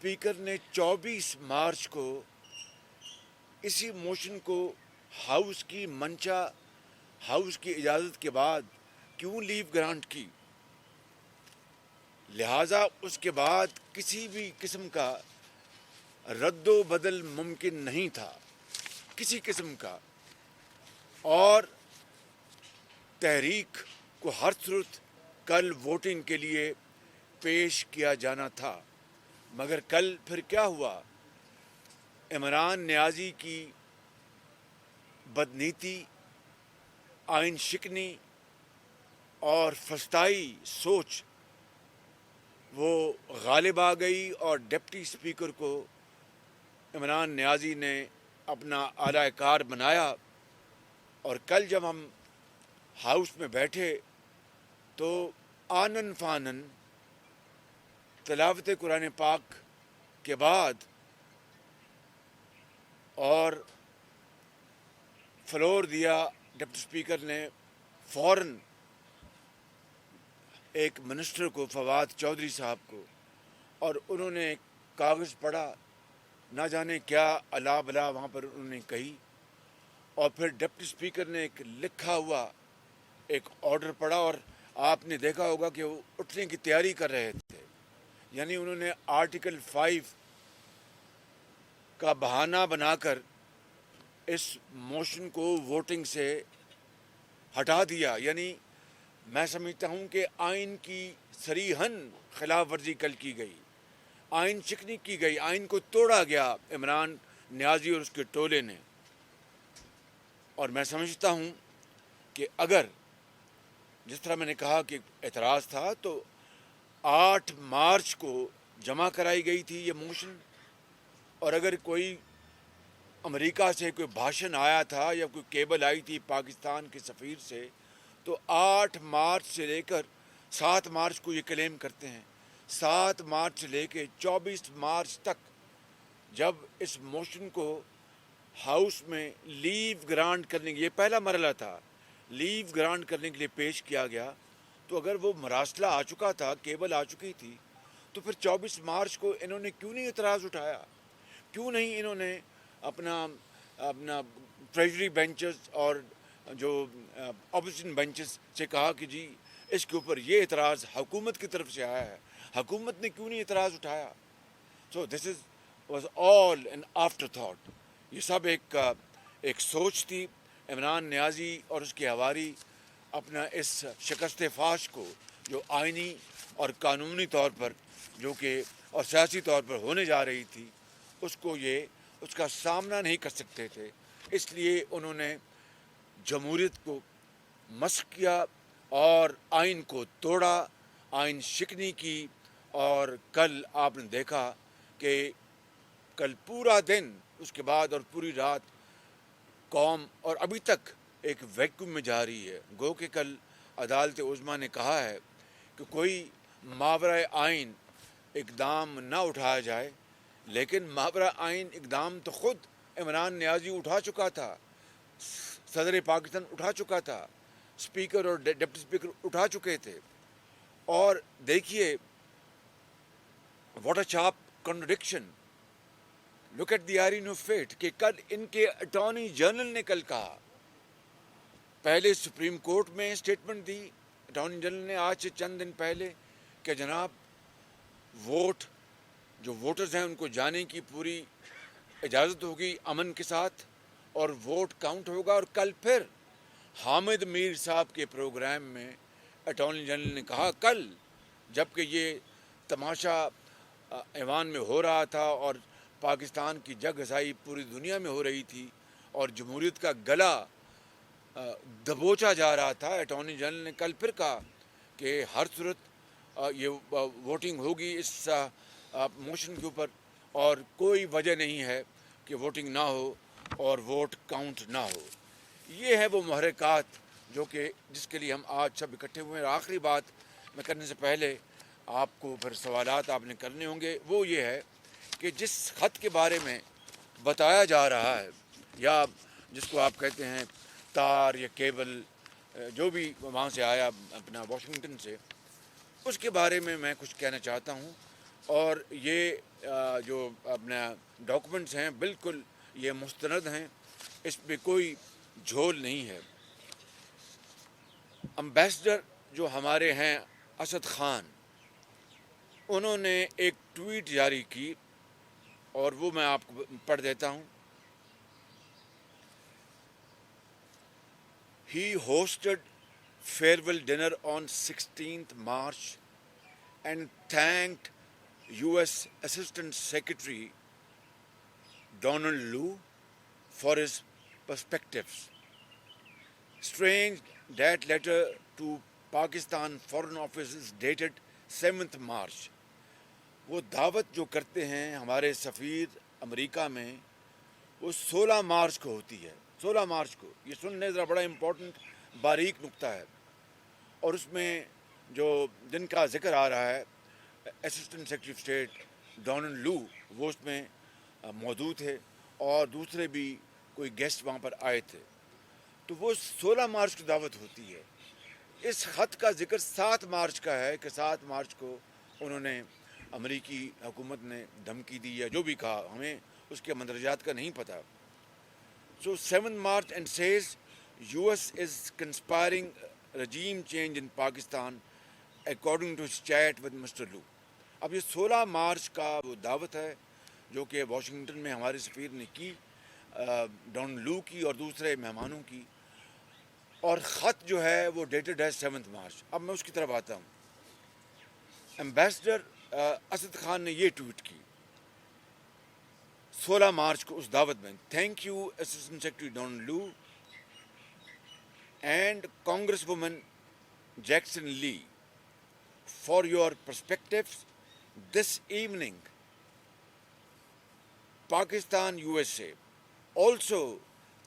Speaker نے 24 مارچ کو اسی موشن کو ہاؤس کی منشا، ہاؤس کی اجازت کے بعد کیوں لیو گرانٹ کی؟ لہٰذا اس کے بعد کسی بھی قسم کا رد و بدل ممکن نہیں تھا، کسی قسم کا، اور تحریک کو ہر صورت کل ووٹنگ کے لیے پیش کیا جانا تھا۔ مگر کل پھر کیا ہوا؟ عمران نیازی کی بدنیتی، آئین شکنی اور فسطائی سوچ وہ غالب آ گئی اور ڈپٹی اسپیکر کو عمران نیازی نے اپنا اعلی کار بنایا۔ اور کل جب ہم ہاؤس میں بیٹھے تو آنن فانن تلاوت قرآن پاک کے بعد اور فلور دیا ڈپٹی اسپیکر نے فوراً ایک منسٹر کو، فواد چودھری صاحب کو، اور انہوں نے ایک کاغذ پڑھا، نہ جانے کیا الا بلا وہاں پر انہوں نے کہی، اور پھر ڈپٹی اسپیکر نے ایک لکھا ہوا ایک آرڈر پڑھا، اور آپ نے دیکھا ہوگا کہ وہ اٹھنے کی تیاری کر رہے تھے، یعنی انہوں نے آرٹیکل 5 کا بہانہ بنا کر اس موشن کو ووٹنگ سے ہٹا دیا۔ یعنی میں سمجھتا ہوں کہ آئین کی صریحاً خلاف ورزی کل کی گئی، آئین شکنی کی گئی، آئین کو توڑا گیا عمران نیازی اور اس کے ٹولے نے۔ اور میں سمجھتا ہوں کہ اگر جس طرح میں نے کہا کہ اعتراض تھا تو 8 مارچ کو جمع کرائی گئی تھی یہ موشن، اور اگر کوئی امریکہ سے کوئی بھاشن آیا تھا یا کوئی کیبل آئی تھی پاکستان کے سفیر سے، تو 8 مارچ سے لے کر 7 مارچ کو یہ کلیم کرتے ہیں، 7 مارچ سے لے کے 24 مارچ تک جب اس موشن کو ہاؤس میں لیو گرانٹ کرنے کے، یہ پہلا مرحلہ تھا، لیو گرانٹ کرنے کے لیے پیش کیا گیا، تو اگر وہ مراسلہ آ چکا تھا، کیبل آ چکی تھی، تو پھر 24 مارچ کو انہوں نے کیوں نہیں اعتراض اٹھایا؟ کیوں نہیں انہوں نے اپنا ٹریجری بینچز اور جو اپوزیشن بینچز سے کہا کہ جی اس کے اوپر یہ اعتراض حکومت کی طرف سے آیا ہے، حکومت نے کیوں نہیں اعتراض اٹھایا؟ So this was all an afterthought, یہ سب ایک سوچ تھی۔ عمران نیازی اور اس کے حواری اپنا اس شکست فاش کو جو آئینی اور قانونی طور پر جو کہ اور سیاسی طور پر ہونے جا رہی تھی، اس کا سامنا نہیں کر سکتے تھے، اس لیے انہوں نے جمہوریت کو مسخ کیا اور آئین کو توڑا، آئین شکنی کی۔ اور کل آپ نے دیکھا کہ کل پورا دن اس کے بعد اور پوری رات قوم اور ابھی تک ایک ویکیوم میں جا رہی ہے۔ گو کہ کل عدالت عظمیٰ نے کہا ہے کہ کوئی ماورائے آئین اقدام نہ اٹھایا جائے، لیکن ماورائے آئین اقدام تو خود عمران نیازی اٹھا چکا تھا، صدر پاکستان اٹھا چکا تھا، اسپیکر اور ڈپٹی اسپیکر اٹھا چکے تھے۔ اور دیکھیے what a sharp contradiction, look at the irony of fate, کہ کل ان کے اٹارنی جنرل نے کل کہا، پہلے سپریم کورٹ میں اسٹیٹمنٹ دی اٹارنی جنرل نے آج سے چند دن پہلے کہ جناب ووٹ جو ووٹرز ہیں ان کو جانے کی پوری اجازت ہوگی امن کے ساتھ، اور ووٹ کاؤنٹ ہوگا۔ اور کل پھر حامد میر صاحب کے پروگرام میں اٹارنی جنرل نے کہا کل، جب کہ یہ تماشا ایوان میں ہو رہا تھا اور پاکستان کی جگ ہزائی پوری دنیا میں ہو رہی تھی اور جمہوریت کا گلا دبوچا جا رہا تھا، اٹارنی جنرل نے کل پھر کہا کہ ہر صورت یہ ووٹنگ ہوگی اس موشن کے اوپر، اور کوئی وجہ نہیں ہے کہ ووٹنگ نہ ہو اور ووٹ کاؤنٹ نہ ہو۔ یہ ہے وہ محرکات جو کہ جس کے لیے ہم آج سب اکٹھے ہوئے ہیں۔ آخری بات میں کرنے سے پہلے آپ کو پھر سوالات آپ نے کرنے ہوں گے، وہ یہ ہے کہ جس خط کے بارے میں بتایا جا رہا ہے، یا جس کو آپ کہتے ہیں تار یا کیبل جو بھی وہاں سے آیا اپنا واشنگٹن سے، اس کے بارے میں کچھ کہنا چاہتا ہوں۔ اور یہ جو اپنا ڈاکومنٹس ہیں بالکل یہ مستند ہیں، اس پہ کوئی جھول نہیں ہے۔ امبیسڈر جو ہمارے ہیں اسد خان، انہوں نے ایک ٹویٹ جاری کی اور وہ میں آپ کو پڑھ دیتا ہوں۔ He hosted farewell dinner on 16th March and thanked U.S. Assistant Secretary Donald Lu for his perspectives. Strange that letter to Pakistan Foreign Office is dated 7th March. وہ دعوت جو کرتے ہیں ہمارے سفیر امریکہ میں، وہ 16 مارچ کو ہوتی ہے، 16 مارچ کو۔ یہ سننے ذرا بڑا امپورٹنٹ باریک نقطہ ہے، اور اس میں جو جن کا ذکر آ رہا ہے assistant secretary of state Donald Lu, وہ اس میں موجود تھے، اور دوسرے بھی کوئی گیسٹ وہاں پر آئے تھے، تو وہ 16 مارچ کو دعوت ہوتی ہے۔ اس خط کا ذکر 7 مارچ کا ہے کہ 7 مارچ کو انہوں نے امریکی حکومت نے دھمکی دی یا جو بھی کہا، ہمیں اس کے مندرجات کا نہیں پتہ۔ So 7 March and says US is conspiring regime change in Pakistan according to his chat with Mr. Lu. اب یہ 16 مارچ کا وہ دعوت ہے جو کہ واشنگٹن میں ہمارے سفیر نے کی، ڈون لو کی اور دوسرے مہمانوں کی، اور خط جو ہے وہ ڈیٹڈ ہے 7 مارچ۔ اب میں اس کی طرف آتا ہوں۔ ایمبیسڈر اسد خان نے یہ ٹویٹ کی 16 مارچ کو اس دعوت میں: thank you assistant secretary Don Lu and congresswoman Jackson Lee for your perspectives this evening Pakistan USA. Also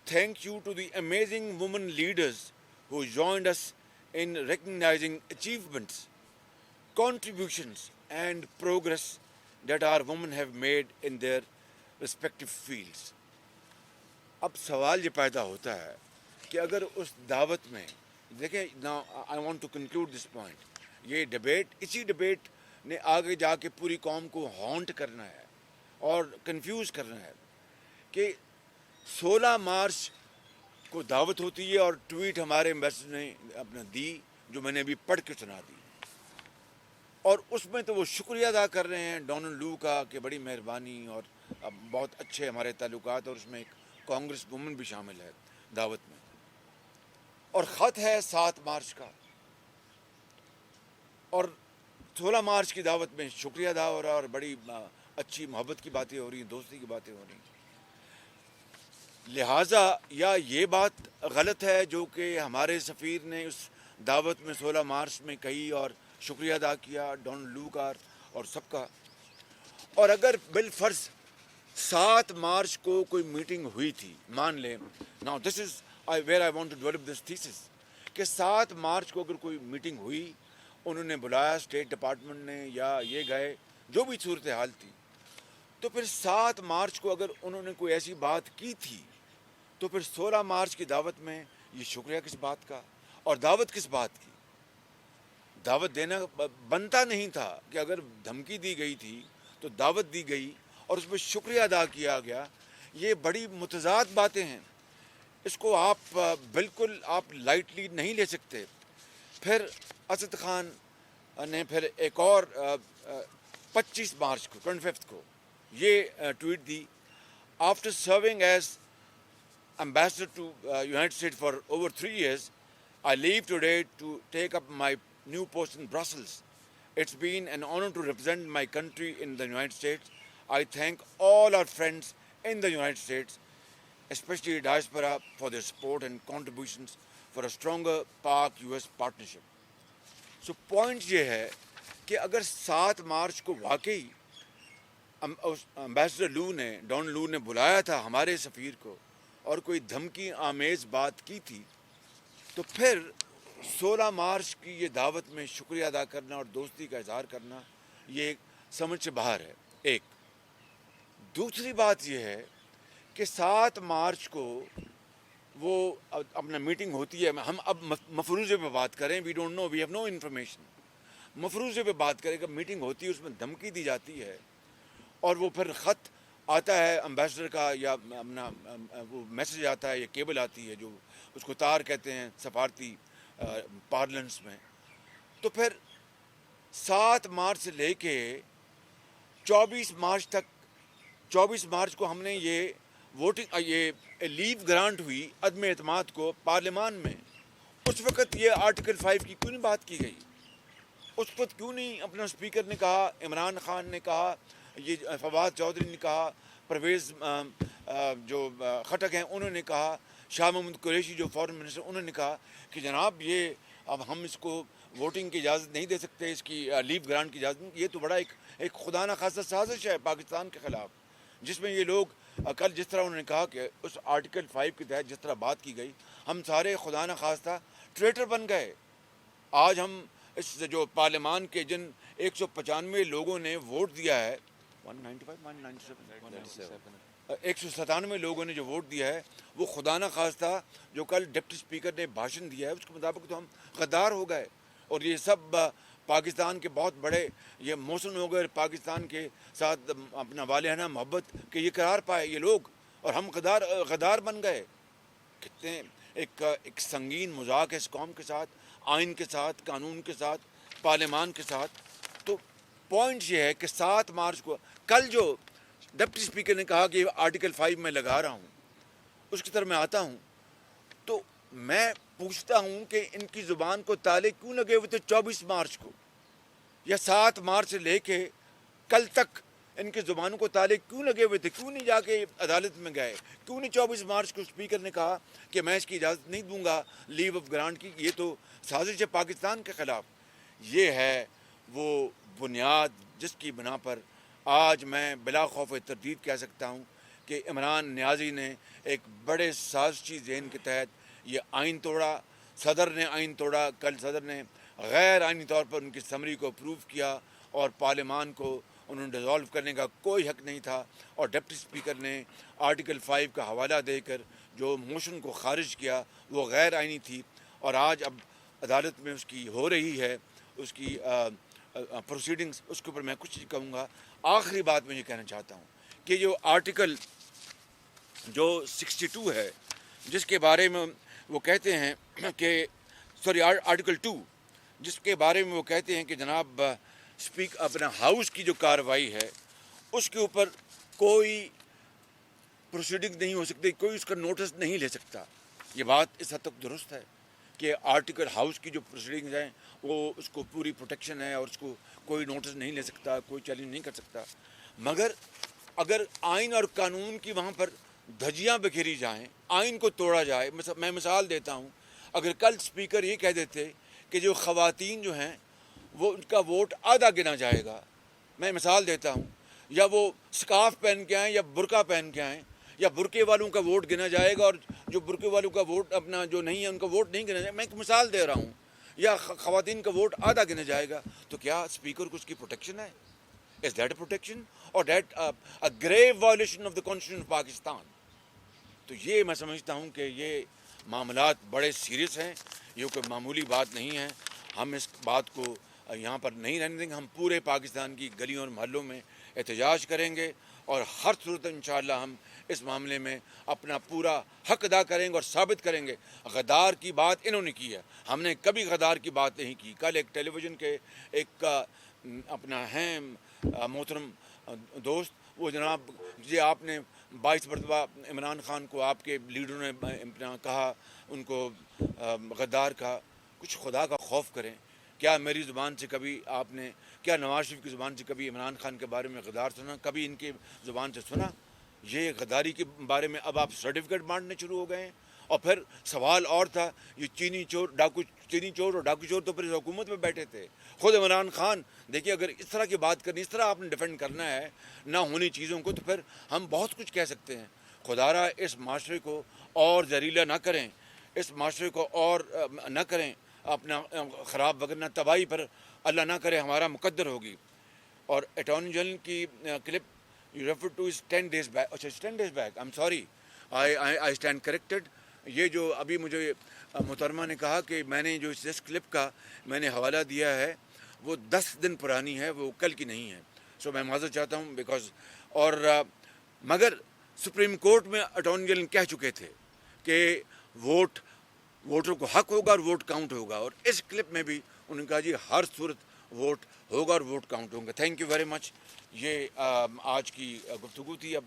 thank you to the amazing women leaders who joined us in recognizing achievements, contributions and progress that our women have made in their respective fields. اب سوال یہ پیدا ہوتا ہے کہ اگر اس دعوت میں دیکھیں، now I want to conclude this point، یہ ڈبیٹ، اسی ڈبیٹ نے آگے جا کے پوری قوم کو ہانٹ کرنا ہے اور کنفیوز کرنا ہے کہ 16 مارچ کو دعوت ہوتی ہے اور ٹویٹ ہمارے ایمبیسڈر نے اپنا دی جو میں نے ابھی پڑھ کے سنا دی، اور اس میں تو وہ شکریہ ادا کر رہے ہیں ڈونلڈ لو کا کہ بڑی مہربانی اور بہت اچھے ہمارے تعلقات، اور اس میں ایک کانگریس وومن بھی شامل ہے دعوت میں، اور خط ہے 7 مارچ کا، اور 16 مارچ کی دعوت میں شکریہ ادا ہو رہا ہے اور بڑی اچھی محبت کی باتیں ہو رہی ہیں، دوستی کی باتیں ہو رہی ہیں۔ لہٰذا یا یہ بات غلط ہے جو کہ ہمارے سفیر نے اس دعوت میں 16 مارچ میں کہی اور شکریہ ادا کیا ڈون لو کا اور سب کا، اور اگر بالفرض 7 مارچ کو کوئی میٹنگ ہوئی تھی، مان لیں، now this is where I want to develop this thesis, کہ 7 مارچ کو اگر کوئی میٹنگ ہوئی، انہوں نے بلایا اسٹیٹ ڈپارٹمنٹ نے یا یہ گئے، جو بھی صورتحال تھی، تو پھر 7 مارچ کو اگر انہوں نے کوئی ایسی بات کی تھی، تو پھر 16 مارچ کی دعوت میں یہ شکریہ کس بات کا اور دعوت کس بات کی؟ دعوت دینا بنتا نہیں تھا کہ اگر دھمکی دی گئی تھی تو دعوت دی گئی اور اس میں شکریہ ادا کیا گیا۔ یہ بڑی متضاد باتیں ہیں، اس کو آپ بالکل آپ لائٹلی نہیں لے سکتے۔ پھر اسد خان نے پھر ایک اور 25 مارچ کو 25 کو یہ tweet the: after serving as ambassador to United States for over 3 years, I leave today to take up my new post in Brussels. It's been an honor to represent my country in the United States. I thank all our friends in the United States, especially diaspora, for their support and contributions for a stronger Pak-US partnership. So point یہ ہے کہ اگر 7 مارچ کو واقعی ambassador لو نے down لو نے بلایا تھا ہمارے سفیر کو اور کوئی دھمکی آمیز بات کی تھی، تو پھر 16 مارچ کی یہ دعوت میں شکریہ ادا کرنا اور دوستی کا اظہار کرنا یہ سمجھ سے باہر ہے۔ ایک دوسری بات یہ ہے کہ 7 مارچ کو وہ اپنا میٹنگ ہوتی ہے، ہم اب مفروضے پہ بات کریں، we don't know, we have no information, مفروضے پہ بات کریں کہ میٹنگ ہوتی ہے، اس میں دھمکی دی جاتی ہے اور وہ پھر خط آتا ہے امبیسڈر کا یا اپنا وہ میسج آتا ہے یا کیبل آتی ہے جو اس کو تار کہتے ہیں سفارتی پارلنس میں. تو پھر 7 مارچ سے لے کے 24 مارچ تک 24 مارچ کو ہم نے یہ ووٹنگ یہ لیو گرانٹ ہوئی عدم اعتماد کو پارلیمان میں. اس وقت یہ آرٹیکل 5 کی کیوں نہیں بات کی گئی؟ اس وقت کیوں نہیں اپنا اسپیکر نے کہا، عمران خان نے کہا، یہ فواد چودھری نے کہا، پرویز جو خٹک ہیں انہوں نے کہا، شاہ محمود قریشی جو فارن منسٹر انہوں نے کہا کہ جناب یہ اب ہم اس کو ووٹنگ کی اجازت نہیں دے سکتے، اس کی لیو گرانٹ کی اجازت نہیں. یہ تو بڑا ایک خدا نخواستہ سازش ہے پاکستان کے خلاف، جس میں یہ لوگ کل جس طرح انہوں نے کہا کہ اس آرٹیکل 5 کے تحت جس طرح بات کی گئی، ہم سارے خدا نخواستہ ٹریٹر بن گئے. آج ہم اس جو پارلیمان کے جن 195 لوگوں نے ووٹ دیا ہے، 197 لوگوں نے جو ووٹ دیا ہے، وہ خدا نخواستہ جو کل ڈپٹی اسپیکر نے بھاشن دیا ہے اس کے مطابق تو ہم غدار ہو گئے. اور یہ سب پاکستان کے بہت بڑے یہ موسن ہو گئے پاکستان کے ساتھ اپنا والہانہ محبت کہ یہ قرار پائے یہ لوگ، اور ہم غدار بن گئے. کتنے ایک سنگین مذاق ہے اس قوم کے ساتھ، آئین کے ساتھ، قانون کے ساتھ، پارلیمان کے ساتھ. تو پوائنٹ یہ ہے کہ 7 مارچ کو کل جو ڈپٹی اسپیکر نے کہا کہ آرٹیکل 5 میں لگا رہا ہوں، اس کی طرف میں آتا ہوں تو میں پوچھتا ہوں کہ ان کی زبان کو تالے کیوں لگے ہوئے تھے 24 مارچ کو، یا 7 مارچ سے لے کے کل تک ان کی زبانوں کو تالے کیوں لگے ہوئے تھے؟ کیوں نہیں جا کے عدالت میں گئے؟ کیوں نہیں 24 مارچ کو اسپیکر نے کہا کہ میں اس کی اجازت نہیں دوں گا لیو آف گرانٹ کی؟ یہ تو سازش ہے پاکستان کے خلاف. یہ ہے وہ بنیاد جس کی بنا پر آج میں بلا خوف تردید کہہ سکتا ہوں کہ عمران نیازی نے ایک بڑے سازشی ذہن کے تحت یہ آئین توڑا. صدر نے آئین توڑا. کل صدر نے غیر آئینی طور پر ان کی سمری کو اپروو کیا اور پارلیمان کو انہوں نے ڈیزالو کرنے کا کوئی حق نہیں تھا. اور ڈپٹی اسپیکر نے آرٹیکل 5 کا حوالہ دے کر جو موشن کو خارج کیا وہ غیر آئینی تھی. اور آج اب عدالت میں اس کی ہو رہی ہے اس کی پروسیڈنگز، اس کے اوپر میں کچھ کہوں گا. آخری بات میں یہ کہنا چاہتا ہوں کہ جو آرٹیکل جو 62 ہے جس کے بارے میں وہ کہتے ہیں کہ آرٹیکل 2 جس کے بارے میں وہ کہتے ہیں کہ جناب اپنا ہاؤس کی جو کارروائی ہے اس کے اوپر کوئی پروسیڈنگ نہیں ہو سکتی، کوئی اس کا نوٹس نہیں لے سکتا. یہ بات اس حد تک درست ہے کہ آرٹیکل ہاؤس کی جو پروسیڈنگز ہیں وہ اس کو پوری پروٹیکشن ہے اور اس کو کوئی نوٹس نہیں لے سکتا، کوئی چیلنج نہیں کر سکتا. مگر اگر آئین اور قانون کی وہاں پر دھجیاں بکھیری جائیں، آئین کو توڑا جائے، میں مثال دیتا ہوں، اگر کل اسپیکر یہ کہہ دیتے کہ جو خواتین جو ہیں وہ ان کا ووٹ آدھا گنا جائے گا، میں مثال دیتا ہوں، یا وہ سکارف پہن کے آئیں یا برقع پہن کے آئیں، یا برقعے والوں کا ووٹ گنا جائے گا اور جو برقعے والوں کا ووٹ اپنا جو نہیں ہے ان کا ووٹ نہیں گنا جائے گا، میں ایک مثال دے رہا ہوں، یا خواتین کا ووٹ آدھا گنا جائے گا، تو کیا اسپیکر کو اس کی پروٹیکشن ہے؟ از دیٹ اے پروٹیکشن اور that a grave violation of the constitution of Pakistan? تو یہ میں سمجھتا ہوں کہ یہ معاملات بڑے سیریس ہیں، یہ کوئی معمولی بات نہیں ہے. ہم اس بات کو یہاں پر نہیں رہنے دیں گے. ہم پورے پاکستان کی گلیوں اور محلوں میں احتجاج کریں گے اور ہر صورت انشاءاللہ ہم اس معاملے میں اپنا پورا حق ادا کریں گے اور ثابت کریں گے. غدار کی بات انہوں نے کی ہے، ہم نے کبھی غدار کی بات نہیں کی. کل ایک ٹیلی ویژن کے ایک اپنا ہیں محترم دوست، وہ جناب جی آپ نے 22 مرتبہ عمران خان کو آپ کے لیڈروں نے کہا ان کو غدار کہا. کچھ خدا کا خوف کریں. کیا میری زبان سے کبھی آپ نے، کیا نواز شریف کی زبان سے کبھی عمران خان کے بارے میں غدار سنا؟ کبھی ان کی زبان سے سنا؟ یہ غداری کے بارے میں اب آپ سرٹیفکیٹ بانٹنے شروع ہو گئے ہیں. اور پھر سوال اور تھا، یہ چینی چور اور ڈاکو چور تو پھر حکومت میں بیٹھے تھے. خود عمران خان دیکھیے، اگر اس طرح کی بات کرنی، اس طرح آپ نے ڈیفینڈ کرنا ہے نہ ہونی چیزوں کو، تو پھر ہم بہت کچھ کہہ سکتے ہیں. خدا را اس معاشرے کو اور زہریلا نہ کریں، اس معاشرے کو اور نہ کریں اپنا خراب، وگرنہ تباہی پر اللہ نہ کرے ہمارا مقدر ہوگی. اور اٹارنی جنرل کی clip you refer two is 10 days back. اچھا 10 days back. I'm sorry. I stand corrected. یہ جو ابھی مجھے محترمہ نے کہا کہ میں نے جو اس کلپ کا میں نے حوالہ دیا ہے وہ 10 دن پرانی ہے، وہ کل کی نہیں ہے. سو میں معذرت چاہتا ہوں بیکاز اور مگر سپریم کورٹ میں اٹارنی جنرل کہہ چکے تھے کہ ووٹر کو حق ہوگا اور ووٹ کاؤنٹ ہوگا، اور اس کلپ میں بھی انہوں نے کہا جی ہر صورت ووٹ ہوگا اور ووٹ کاؤنٹ ہوگا۔ تھینک یو ویری مچ، یہ آج کی گفتگو تھی۔ اب